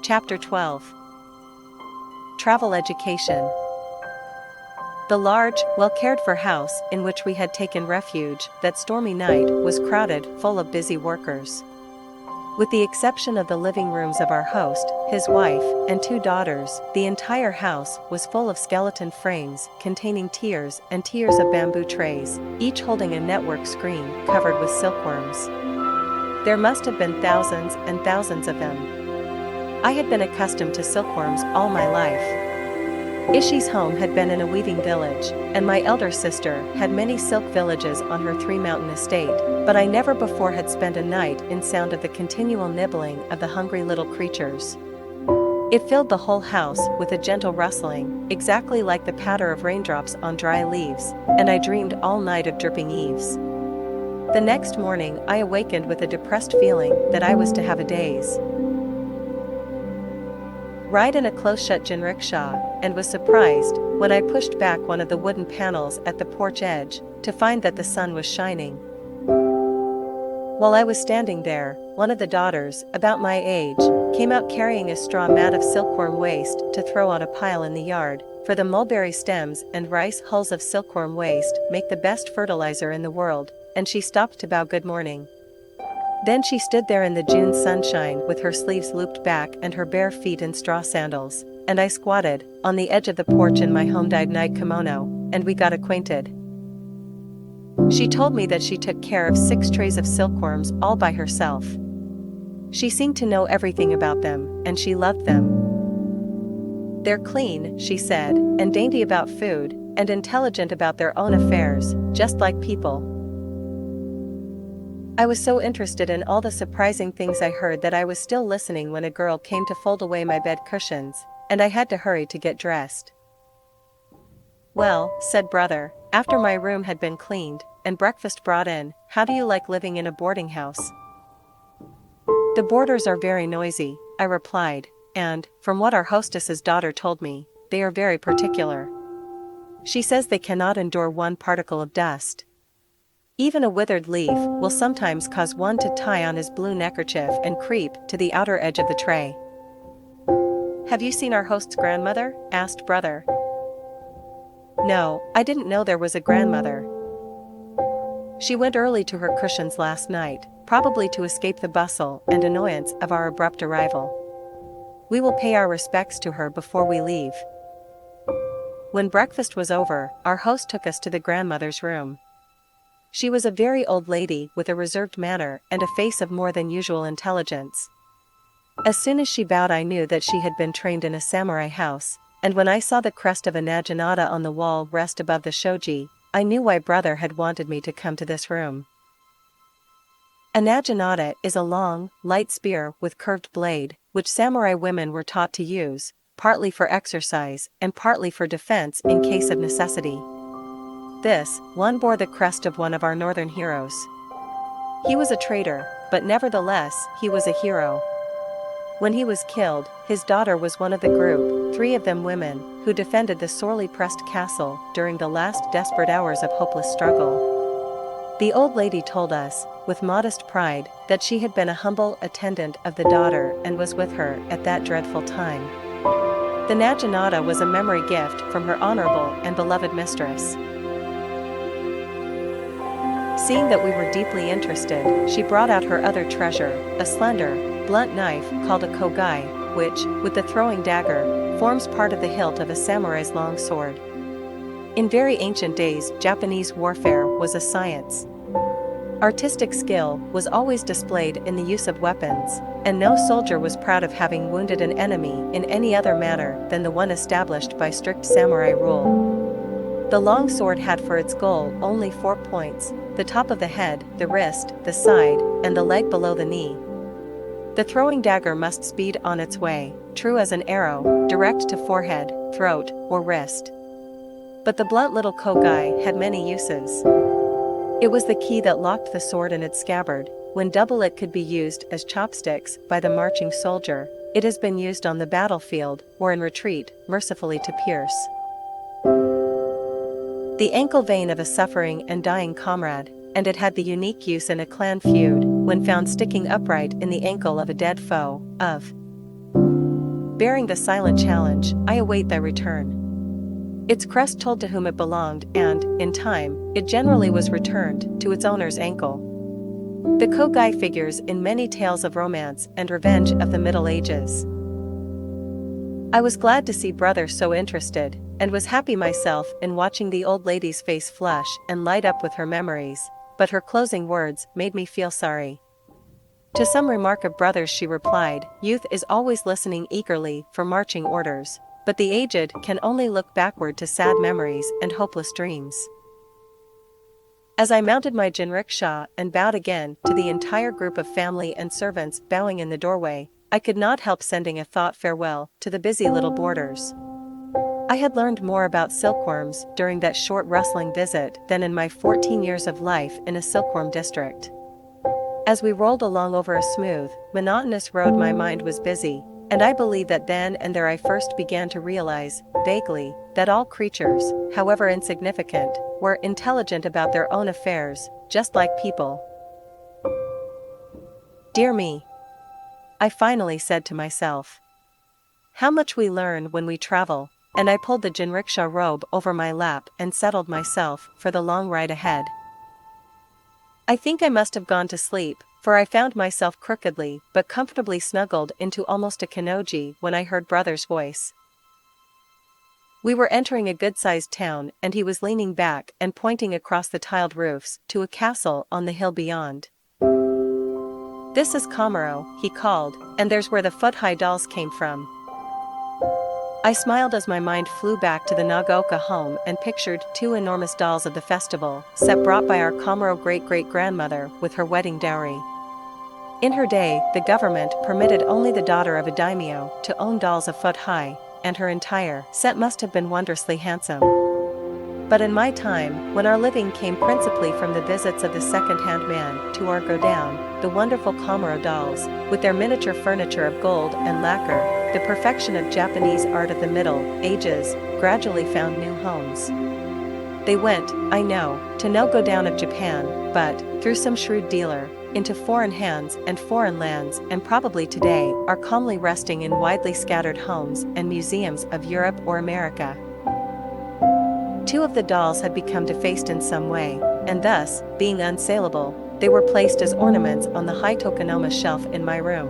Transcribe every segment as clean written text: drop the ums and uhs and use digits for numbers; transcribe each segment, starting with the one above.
Chapter 12. Travel Education. The large, well-cared-for house in which we had taken refuge that stormy night was crowded, full of busy workers. With the exception of the living rooms of our host, his wife, and 2 daughters, the entire house was full of skeleton frames containing tiers and tiers of bamboo trays, each holding a network screen covered with silkworms. There must have been thousands and thousands of them. I had been accustomed to silkworms all my life. Ishi's home had been in a weaving village, and my elder sister had many silk villages on her 3-mountain estate, but I never before had spent a night in sound of the continual nibbling of the hungry little creatures. It filled the whole house with a gentle rustling, exactly like the patter of raindrops on dry leaves, and I dreamed all night of dripping eaves. The next morning I awakened with a depressed feeling that I was to have a day's ride in a close-shut jinrickshaw, and was surprised, when I pushed back one of the wooden panels at the porch edge, to find that the sun was shining. While I was standing there, one of the daughters, about my age, came out carrying a straw mat of silkworm waste to throw on a pile in the yard, for the mulberry stems and rice hulls of silkworm waste make the best fertilizer in the world, and she stopped to bow good morning. Then she stood there in the June sunshine with her sleeves looped back and her bare feet in straw sandals, and I squatted on the edge of the porch in my home-dyed night kimono, and we got acquainted. She told me that she took care of 6 trays of silkworms all by herself. She seemed to know everything about them, and she loved them. They're clean, she said, and dainty about food, and intelligent about their own affairs, just like people. I was so interested in all the surprising things I heard that I was still listening when a girl came to fold away my bed cushions, and I had to hurry to get dressed. "Well," said brother, after my room had been cleaned, and breakfast brought in, "how do you like living in a boarding house?" "The boarders are very noisy," I replied, "and, from what our hostess's daughter told me, they are very particular. She says they cannot endure one particle of dust. Even a withered leaf will sometimes cause one to tie on his blue neckerchief and creep to the outer edge of the tray." "Have you seen our host's grandmother?" asked brother. "No, I didn't know there was a grandmother. She went early to her cushions last night, probably to escape the bustle and annoyance of our abrupt arrival. We will pay our respects to her before we leave." When breakfast was over, our host took us to the grandmother's room. She was a very old lady with a reserved manner and a face of more than usual intelligence. As soon as she bowed I knew that she had been trained in a samurai house, and when I saw the crest of a naginata on the wall rest above the shoji, I knew why brother had wanted me to come to this room. A naginata is a long, light spear with curved blade, which samurai women were taught to use, partly for exercise and partly for defense in case of necessity. This one bore the crest of one of our northern heroes. He was a traitor, but nevertheless, he was a hero. When he was killed, his daughter was one of the group, 3 of them women, who defended the sorely pressed castle during the last desperate hours of hopeless struggle. The old lady told us, with modest pride, that she had been a humble attendant of the daughter and was with her at that dreadful time. The naginata was a memory gift from her honorable and beloved mistress. Seeing that we were deeply interested, she brought out her other treasure, a slender, blunt knife called a kogai, which, with the throwing dagger, forms part of the hilt of a samurai's long sword. In very ancient days, Japanese warfare was a science. Artistic skill was always displayed in the use of weapons, and no soldier was proud of having wounded an enemy in any other manner than the one established by strict samurai rule. The long sword had for its goal only 4 points: the top of the head, the wrist, the side, and the leg below the knee. The throwing dagger must speed on its way, true as an arrow, direct to forehead, throat, or wrist. But the blunt little kogai had many uses. It was the key that locked the sword in its scabbard. When double it could be used as chopsticks by the marching soldier, it has been used on the battlefield, or in retreat, mercifully to pierce the ankle vein of a suffering and dying comrade, and it had the unique use in a clan feud, when found sticking upright in the ankle of a dead foe, of bearing the silent challenge, I await thy return. Its crest told to whom it belonged and, in time, it generally was returned to its owner's ankle. The Kogai figures in many tales of romance and revenge of the Middle Ages. I was glad to see brother so interested, and was happy myself in watching the old lady's face flush and light up with her memories, but her closing words made me feel sorry. To some remark of brother's she replied, "Youth is always listening eagerly for marching orders, but the aged can only look backward to sad memories and hopeless dreams." As I mounted my jinrickshaw and bowed again to the entire group of family and servants bowing in the doorway, I could not help sending a thought farewell to the busy little boarders. I had learned more about silkworms during that short rustling visit than in my 14 years of life in a silkworm district. As we rolled along over a smooth, monotonous road, my mind was busy, and I believe that then and there I first began to realize, vaguely, that all creatures, however insignificant, were intelligent about their own affairs, just like people. Dear me, I finally said to myself. How much we learn when we travel, and I pulled the jinrickshaw robe over my lap and settled myself for the long ride ahead. I think I must have gone to sleep, for I found myself crookedly but comfortably snuggled into almost a kanoji when I heard brother's voice. We were entering a good-sized town and he was leaning back and pointing across the tiled roofs to a castle on the hill beyond. "This is Komaro," he called, "and there's where the foot-high dolls came from." I smiled as my mind flew back to the Nagaoka home and pictured two enormous dolls of the festival, set brought by our Komaro great-great-grandmother with her wedding dowry. In her day, the government permitted only the daughter of a daimyo to own dolls a foot high, and her entire set must have been wondrously handsome. But in my time, when our living came principally from the visits of the second-hand man to our godown, the wonderful Komaro dolls, with their miniature furniture of gold and lacquer, the perfection of Japanese art of the Middle Ages, gradually found new homes. They went, I know, to no godown of Japan, but, through some shrewd dealer, into foreign hands and foreign lands, and probably today are calmly resting in widely scattered homes and museums of Europe or America. Two of the dolls had become defaced in some way, and thus, being unsaleable, they were placed as ornaments on the high tokonoma shelf in my room.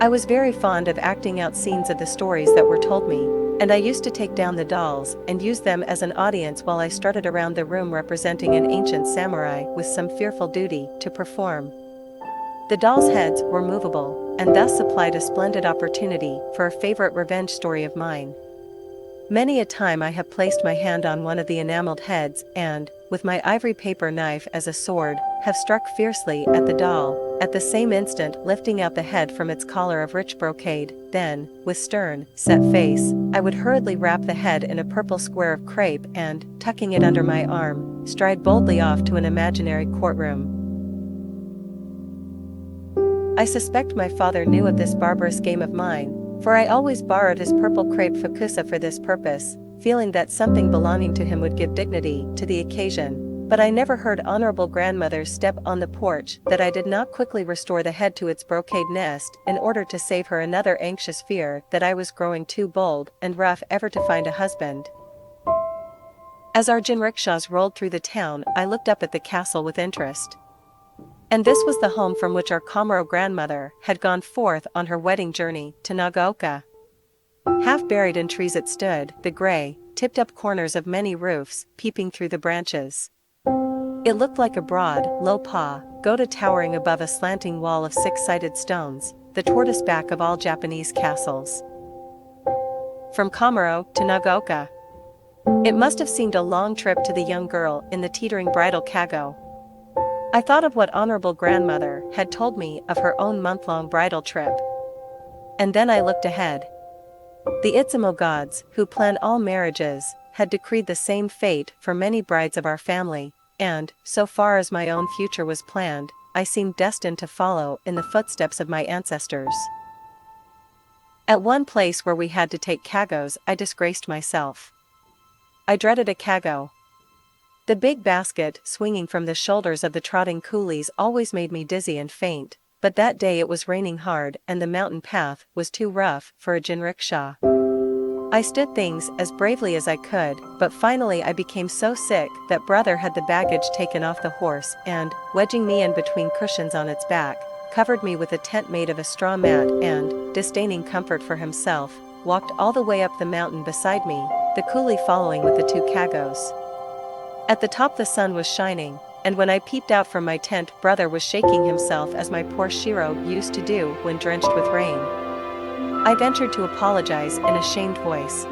I was very fond of acting out scenes of the stories that were told me, and I used to take down the dolls and use them as an audience while I strutted around the room representing an ancient samurai with some fearful duty to perform. The dolls' heads were movable, and thus supplied a splendid opportunity for a favorite revenge story of mine. Many a time I have placed my hand on one of the enameled heads and, with my ivory paper knife as a sword, have struck fiercely at the doll, at the same instant lifting out the head from its collar of rich brocade. Then, with stern, set face, I would hurriedly wrap the head in a purple square of crepe and, tucking it under my arm, stride boldly off to an imaginary courtroom. I suspect my father knew of this barbarous game of mine, for I always borrowed his purple crepe fukusa for this purpose, feeling that something belonging to him would give dignity to the occasion, but I never heard honorable grandmother step on the porch that I did not quickly restore the head to its brocade nest in order to save her another anxious fear that I was growing too bold and rough ever to find a husband. As our jinrickshaws rolled through the town, I looked up at the castle with interest. And this was the home from which our Komaro grandmother had gone forth on her wedding journey to Nagaoka. Half buried in trees it stood, the gray, tipped-up corners of many roofs peeping through the branches. It looked like a broad, low pagoda towering above a slanting wall of six-sided stones, the tortoise back of all Japanese castles. From Komaro to Nagaoka. It must have seemed a long trip to the young girl in the teetering bridal kago. I thought of what honorable grandmother had told me of her own month-long bridal trip. And then I looked ahead. The Itsumo gods, who plan all marriages, had decreed the same fate for many brides of our family, and, so far as my own future was planned, I seemed destined to follow in the footsteps of my ancestors. At one place where we had to take kagos, I disgraced myself. I dreaded a kago. The big basket swinging from the shoulders of the trotting coolies always made me dizzy and faint, but that day it was raining hard and the mountain path was too rough for a jinrickshaw. I stood things as bravely as I could, but finally I became so sick that brother had the baggage taken off the horse and, wedging me in between cushions on its back, covered me with a tent made of a straw mat and, disdaining comfort for himself, walked all the way up the mountain beside me, the coolie following with the two kagos. At the top the sun was shining, and when I peeped out from my tent brother was shaking himself as my poor Shiro used to do when drenched with rain. I ventured to apologize in a shamed voice.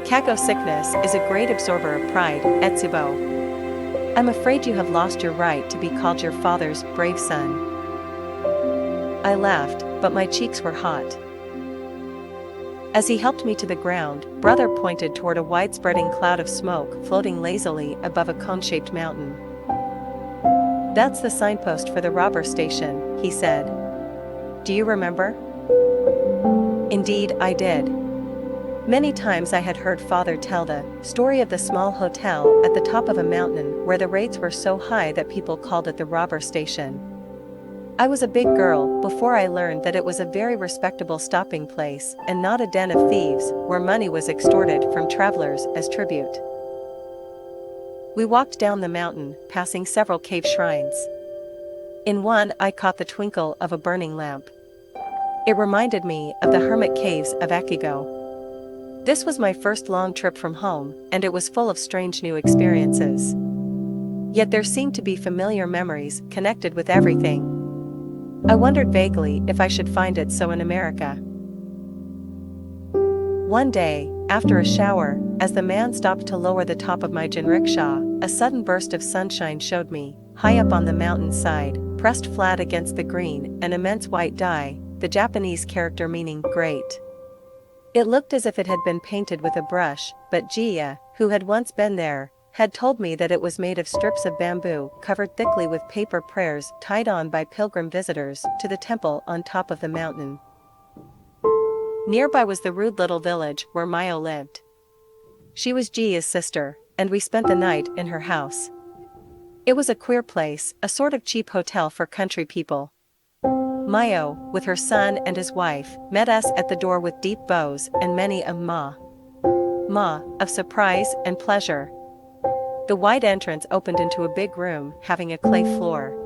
Kago sickness is a great absorber of pride, Etsubo. I'm afraid you have lost your right to be called your father's brave son. I laughed, but my cheeks were hot. As he helped me to the ground, brother pointed toward a wide-spreading cloud of smoke floating lazily above a cone-shaped mountain. That's the signpost for the robber station, he said. Do you remember? Indeed, I did. Many times I had heard father tell the story of the small hotel at the top of a mountain where the rates were so high that people called it the robber station. I was a big girl before I learned that it was a very respectable stopping place and not a den of thieves where money was extorted from travelers as tribute. We walked down the mountain, passing several cave shrines. In one I caught the twinkle of a burning lamp. It reminded me of the hermit caves of Ekigo. This was my first long trip from home, and it was full of strange new experiences. Yet there seemed to be familiar memories connected with everything. I wondered vaguely if I should find it so in America. One day, after a shower, as the man stopped to lower the top of my jinrickshaw, a sudden burst of sunshine showed me, high up on the mountain side, pressed flat against the green, an immense white die, the Japanese character meaning great. It looked as if it had been painted with a brush, but Jia, who had once been there, had told me that it was made of strips of bamboo covered thickly with paper prayers tied on by pilgrim visitors to the temple on top of the mountain. Nearby was the rude little village where Mayo lived. She was Jia's sister, and we spent the night in her house. It was a queer place, a sort of cheap hotel for country people. Mayo, with her son and his wife, met us at the door with deep bows and many a ma of surprise and pleasure. The wide entrance opened into a big room having a clay floor.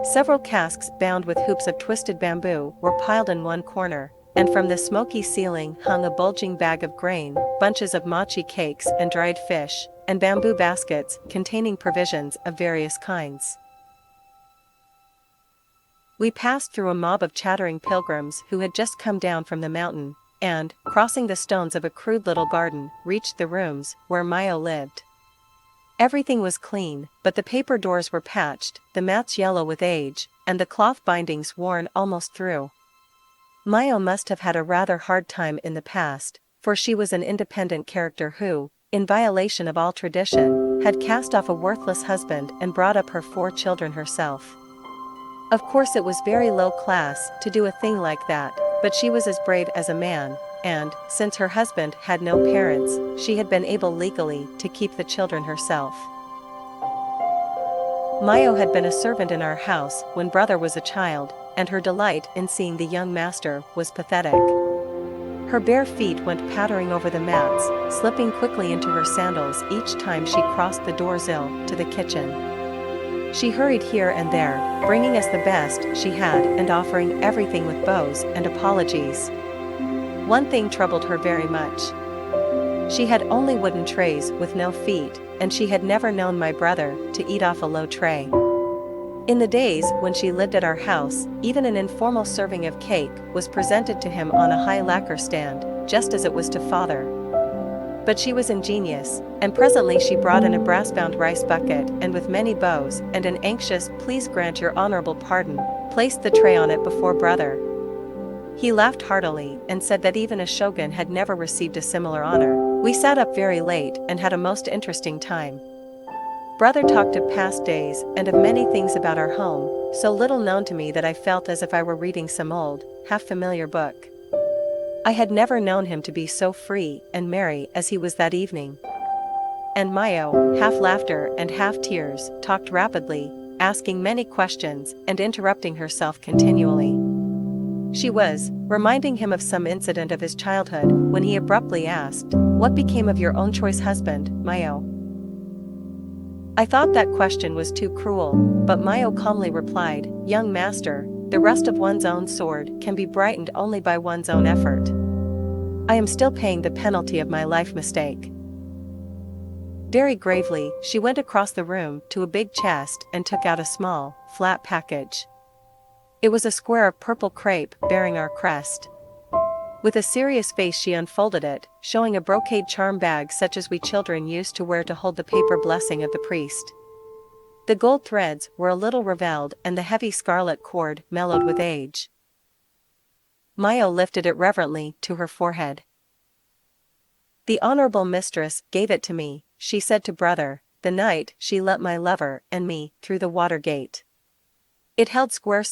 Several casks bound with hoops of twisted bamboo were piled in one corner, and from the smoky ceiling hung a bulging bag of grain, bunches of mochi cakes and dried fish, and bamboo baskets containing provisions of various kinds. We passed through a mob of chattering pilgrims who had just come down from the mountain, and, crossing the stones of a crude little garden, reached the rooms where Mayo lived. Everything was clean, but the paper doors were patched, the mats yellow with age, and the cloth bindings worn almost through. Mayo must have had a rather hard time in the past, for she was an independent character who, in violation of all tradition, had cast off a worthless husband and brought up her 4 children herself. Of course it was very low class to do a thing like that, but she was as brave as a man, and, since her husband had no parents, she had been able legally to keep the children herself. Mayo had been a servant in our house when brother was a child, and her delight in seeing the young master was pathetic. Her bare feet went pattering over the mats, slipping quickly into her sandals each time she crossed the doorsill to the kitchen. She hurried here and there, bringing us the best she had and offering everything with bows and apologies. One thing troubled her very much. She had only wooden trays with no feet, and she had never known my brother to eat off a low tray. In the days when she lived at our house, even an informal serving of cake was presented to him on a high lacquer stand, just as it was to father. But she was ingenious, and presently she brought in a brass-bound rice bucket and with many bows and an anxious "Please grant your honorable pardon," placed the tray on it before brother. He laughed heartily and said that even a shogun had never received a similar honor. We sat up very late and had a most interesting time. Brother talked of past days and of many things about our home, so little known to me that I felt as if I were reading some old, half-familiar book. I had never known him to be so free and merry as he was that evening. And Mayo, half laughter and half tears, talked rapidly, asking many questions and interrupting herself continually. She was reminding him of some incident of his childhood when he abruptly asked, "What became of your own choice husband, Mayo?" I thought that question was too cruel, but Mayo calmly replied, "Young master, the rust of one's own sword can be brightened only by one's own effort. I am still paying the penalty of my life mistake." Very gravely, she went across the room to a big chest and took out a small, flat package. It was a square of purple crepe bearing our crest. With a serious face she unfolded it, showing a brocade charm bag such as we children used to wear to hold the paper blessing of the priest. The gold threads were a little ravelled and the heavy scarlet cord mellowed with age. Mayo lifted it reverently to her forehead. "The honorable mistress gave it to me," she said to brother, "the night she let my lover and me through the water gate. It held square